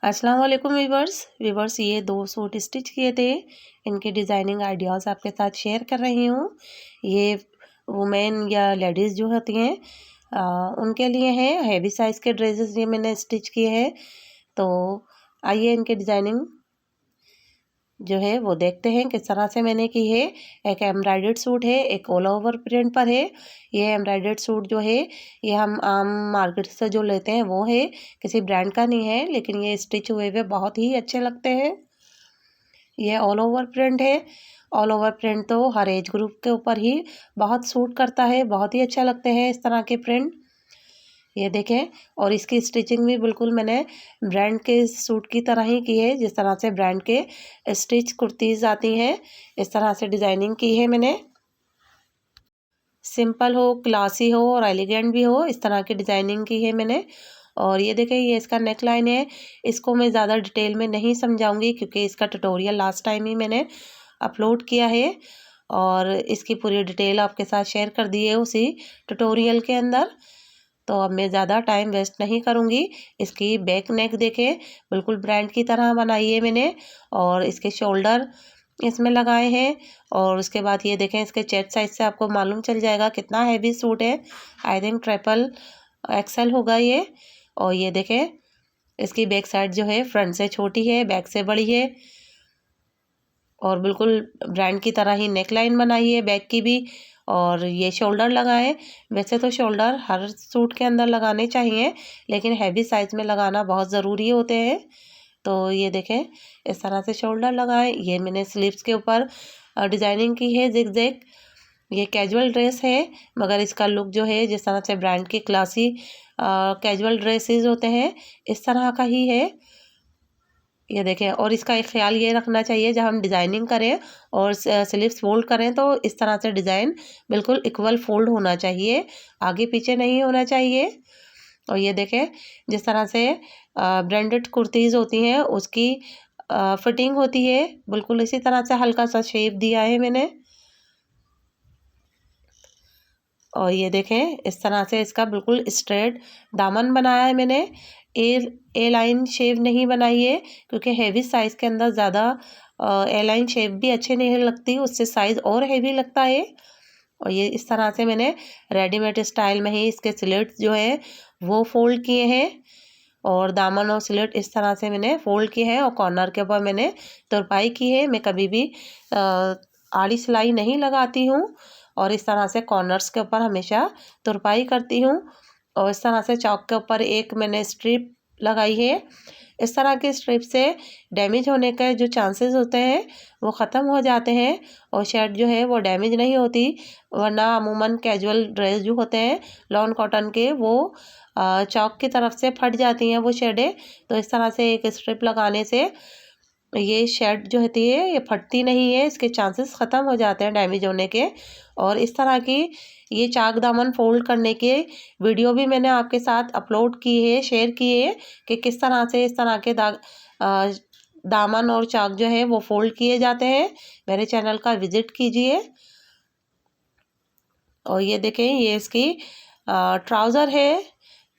अस्सलाम वालेकुम वीवर्स ये 2 सूट स्टिच किए थे। इनके डिज़ाइनिंग आइडियाज़ आपके साथ शेयर कर रही हूँ। ये वुमेन या लेडीज़ जो होती हैं उनके लिए है। हेवी साइज़ के ड्रेसेस ये मैंने स्टिच किए हैं। तो आइए इनके डिज़ाइनिंग जो है वो देखते हैं किस तरह से मैंने की है। एक एम्ब्रॉयडर्ड सूट है, एक ऑल ओवर प्रिंट पर है। ये एम्ब्रॉयडर्ड सूट जो है ये हम आम मार्केट से जो लेते हैं वो है, किसी ब्रांड का नहीं है, लेकिन ये स्टिच हुए हुए बहुत ही अच्छे लगते हैं। ये ऑल ओवर प्रिंट है। ऑल ओवर प्रिंट तो हर एज ग्रुप के ऊपर ही बहुत सूट करता है, बहुत ही अच्छे लगते हैं इस तरह के प्रिंट। ये देखें, और इसकी स्टिचिंग भी बिल्कुल मैंने ब्रांड के सूट की तरह ही की है, जिस तरह से ब्रांड के स्टिच कुर्तीज़ आती हैं इस तरह से डिज़ाइनिंग की है मैंने। सिंपल हो, क्लासी हो और एलिगेंट भी हो, इस तरह की डिज़ाइनिंग की है मैंने। और ये देखें, ये इसका नेक लाइन है। इसको मैं ज़्यादा डिटेल में नहीं समझाऊंगी क्योंकि इसका ट्यूटोरियल लास्ट टाइम ही मैंने अपलोड किया है और इसकी पूरी डिटेल आपके साथ शेयर कर दी है उसी ट्यूटोरियल के अंदर। तो अब मैं ज़्यादा टाइम वेस्ट नहीं करूँगी। इसकी बैक नेक देखें, बिल्कुल ब्रांड की तरह बनाई है मैंने। और इसके शोल्डर इसमें लगाए हैं। और उसके बाद ये देखें, इसके चेस्ट साइज से आपको मालूम चल जाएगा कितना हैवी सूट है। आई थिंक ट्रिपल एक्सेल होगा ये। और ये देखें, इसकी बैक साइड जो है फ्रंट से छोटी है, बैक से बड़ी है। और बिल्कुल ब्रांड की तरह ही नेक लाइन बनाई है बैक की भी। और ये शोल्डर लगाए। वैसे तो शोल्डर हर सूट के अंदर लगाने चाहिए, लेकिन हैवी साइज में लगाना बहुत ज़रूरी होते हैं। तो ये देखें, इस तरह से शोल्डर लगाएं। ये मैंने स्लीव्स के ऊपर डिज़ाइनिंग की है जिग-जैग। ये कैजुअल ड्रेस है, मगर इसका लुक जो है जिस तरह से ब्रांड के क्लासी कैजुअल ड्रेसेस होते हैं इस तरह का ही है। ये देखें, और इसका एक ख्याल ये रखना चाहिए जब हम डिज़ाइनिंग करें और स्लीव्स फोल्ड करें तो इस तरह से डिज़ाइन बिल्कुल इक्वल फोल्ड होना चाहिए, आगे पीछे नहीं होना चाहिए। और ये देखें, जिस तरह से ब्रांडेड कुर्तीज़ होती हैं उसकी फिटिंग होती है, बिल्कुल इसी तरह से हल्का सा शेप दिया है मैंने। और ये देखें, इस तरह से इसका बिल्कुल स्ट्रेट दामन बनाया है मैंने। ए लाइन शेप नहीं बनाई है क्योंकि हेवी साइज़ के अंदर ज़्यादा ए लाइन शेप भी अच्छी नहीं लगती, उससे साइज़ और हेवी लगता है। और ये इस तरह से मैंने रेडीमेड स्टाइल में ही इसके स्लिट्स जो है वो फोल्ड किए हैं। और दामन और स्लिट इस तरह से मैंने फोल्ड किए हैं और कॉर्नर के ऊपर मैंने तुरपाई की है। मैं कभी भी आड़ी सिलाई नहीं लगाती हूँ और इस तरह से कॉर्नर्स के ऊपर हमेशा तुरपाई करती हूँ। और इस तरह से चौक के ऊपर एक मैंने स्ट्रिप लगाई है। इस तरह के स्ट्रिप से डैमेज होने के जो चांसेस होते हैं वो ख़त्म हो जाते हैं और शर्ट जो है वो डैमेज नहीं होती। वरना अमूमन कैजुअल ड्रेस जो होते हैं लॉन कॉटन के, वो चौक की तरफ से फट जाती हैं वो शेडें। तो इस तरह से एक स्ट्रिप लगाने से ये शर्ट जो होती है ये फटती नहीं है, इसके चांसेस ख़त्म हो जाते हैं डैमेज होने के। और इस तरह की ये चाक दामन फोल्ड करने के वीडियो भी मैंने आपके साथ अपलोड की है, शेयर की है कि किस तरह से इस तरह के दामन और चाक जो है वो फोल्ड किए जाते हैं। मेरे चैनल का विज़िट कीजिए। और ये देखें, ये इसकी ट्राउज़र है।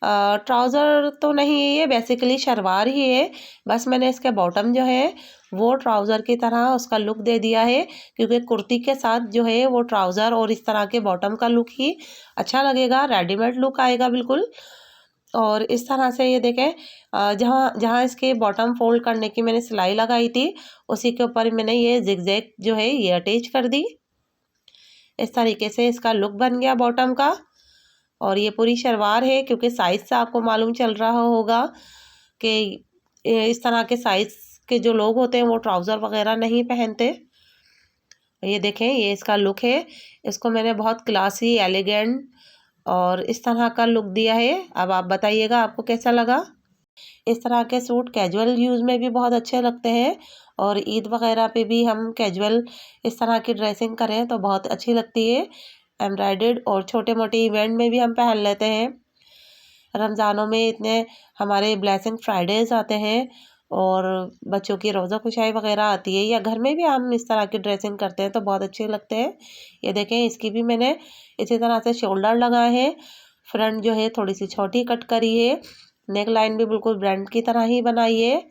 ट्राउज़र तो नहीं है, ये बेसिकली शलवार ही है। बस मैंने इसके बॉटम जो है वो ट्राउज़र की तरह उसका लुक दे दिया है क्योंकि कुर्ती के साथ जो है वो ट्राउज़र और इस तरह के बॉटम का लुक ही अच्छा लगेगा, रेडीमेड लुक आएगा बिल्कुल। और इस तरह से ये देखें, जहाँ जहाँ इसके बॉटम फोल्ड करने की मैंने सिलाई लगाई थी उसी के ऊपर मैंने ये जिगजैग जो है ये अटैच कर दी। इस तरीके से इसका लुक बन गया बॉटम का। और ये पूरी शलवार है क्योंकि साइज़ से आपको मालूम चल रहा होगा कि इस तरह के साइज़ के जो लोग होते हैं वो ट्राउज़र वगैरह नहीं पहनते। ये देखें, ये इसका लुक है। इसको मैंने बहुत क्लासी, एलिगेंट और इस तरह का लुक दिया है। अब आप बताइएगा आपको कैसा लगा। इस तरह के सूट कैजुअल यूज़ में भी बहुत अच्छे लगते हैं और ईद वगैरह पे भी हम कैजुअल इस तरह की ड्रेसिंग करें तो बहुत अच्छी लगती है। एम्ब्रॉयडर्ड और छोटे मोटे इवेंट में भी हम पहन लेते हैं। रमज़ानों में इतने हमारे ब्लेसिंग फ्राइडेज़ आते हैं और बच्चों की रोज़ा खुशाई वगैरह आती है, या घर में भी हम इस तरह की ड्रेसिंग करते हैं तो बहुत अच्छे लगते हैं। ये देखें, इसकी भी मैंने इसी तरह से शोल्डर लगाए हैं। फ्रंट जो है थोड़ी सी छोटी कट करी है, नेक लाइन भी बिल्कुल ब्रांड की तरह ही बनाई है।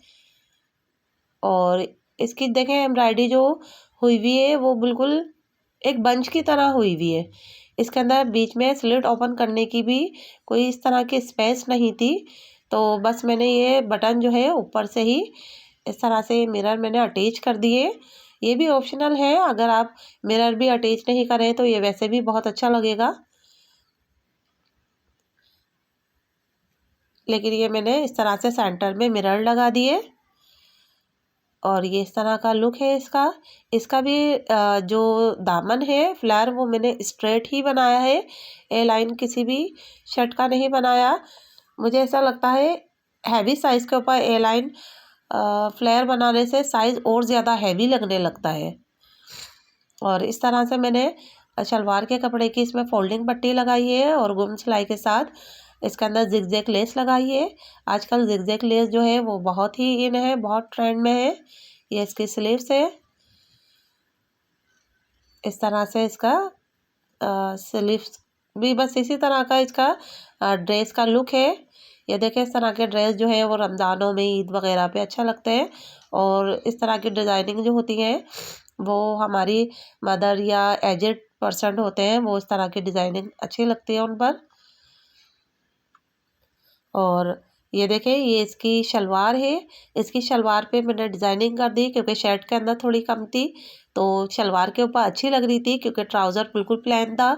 और इसकी देखें एम्ब्रॉयडरी जो हुई हुई है वो बिल्कुल एक बंच की तरह हुई हुई है। इसके अंदर बीच में स्लिट ओपन करने की भी कोई इस तरह की स्पेस नहीं थी, तो बस मैंने ये बटन जो है ऊपर से ही इस तरह से मिरर मैंने अटैच कर दिए। ये भी ऑप्शनल है, अगर आप मिरर भी अटैच नहीं करें तो ये वैसे भी बहुत अच्छा लगेगा, लेकिन ये मैंने इस तरह से सेंटर में मिरर लगा दिए। और ये इस तरह का लुक है इसका। इसका भी जो दामन है फ्लेयर वो मैंने स्ट्रेट ही बनाया है, ए लाइन किसी भी शर्ट का नहीं बनाया। मुझे ऐसा लगता है हैवी साइज़ के ऊपर ए लाइन फ्लेयर बनाने से साइज़ और ज़्यादा हैवी लगने लगता है। और इस तरह से मैंने शलवार के कपड़े की इसमें फोल्डिंग पट्टी लगाई है और गुम सिलाई के साथ इसके अंदर जिगजैग लेस लगाई है। आजकल जिगजैग लेस जो है वो बहुत ही इन है, बहुत ट्रेंड में है। ये इसकी स्लीव्स है, इस तरह से इसका स्लीव्स भी बस इसी तरह का इसका ड्रेस का लुक है। ये देखें इस तरह के ड्रेस जो है वो रमज़ानों में ईद वगैरह पे अच्छा लगते हैं। और इस तरह की डिज़ाइनिंग जो होती है वो हमारी मदर या एजेड पर्सन होते हैं, वो इस तरह की डिज़ाइनिंग अच्छी लगती है उन पर। और ये देखें ये इसकी शलवार है, इसकी शलवार पे मैंने डिज़ाइनिंग कर दी क्योंकि शर्ट के अंदर थोड़ी कम थी, तो शलवार के ऊपर अच्छी लग रही थी क्योंकि ट्राउज़र बिल्कुल प्लेन था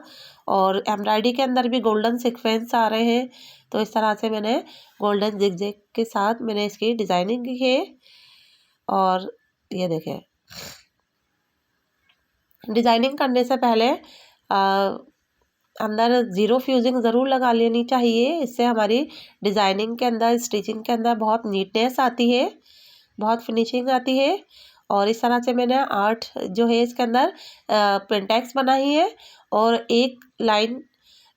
और एम्ब्रॉयडरी के अंदर भी गोल्डन सीक्वेंस आ रहे हैं। तो इस तरह से मैंने गोल्डन जिगजैग के साथ मैंने इसकी डिज़ाइनिंग की है। और ये देखें डिज़ाइनिंग करने से पहले अंदर ज़ीरो फ्यूजिंग ज़रूर लगा लेनी चाहिए, इससे हमारी डिज़ाइनिंग के अंदर स्टिचिंग के अंदर बहुत नीटनेस आती है, बहुत फिनिशिंग आती है। और इस तरह से मैंने 8 जो है इसके अंदर पेंटेक्स बनाई है और एक लाइन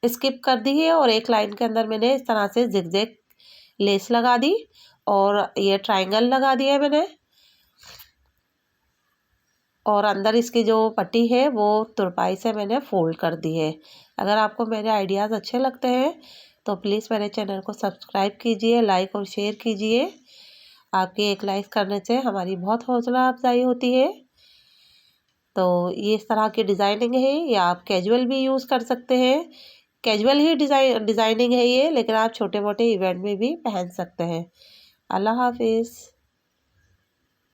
स्किप कर दी है और एक लाइन के अंदर मैंने इस तरह से जिगजैग लेस लगा दी और ये ट्रायंगल लगा दिया मैंने। और अंदर इसकी जो पट्टी है वो तुरपाई से मैंने फोल्ड कर दी है। अगर आपको मेरे आइडियाज़ अच्छे लगते हैं तो प्लीज़ मेरे चैनल को सब्सक्राइब कीजिए, लाइक और शेयर कीजिए। आपके एक लाइक करने से हमारी बहुत हौसला अफजाई होती है। तो ये इस तरह की डिज़ाइनिंग है, या आप कैजुअल भी यूज़ कर सकते हैं। कैजुअल ही डिज़ाइनिंग है ये, लेकिन आप छोटे मोटे इवेंट में भी पहन सकते हैं। अल्लाह हाफिज़।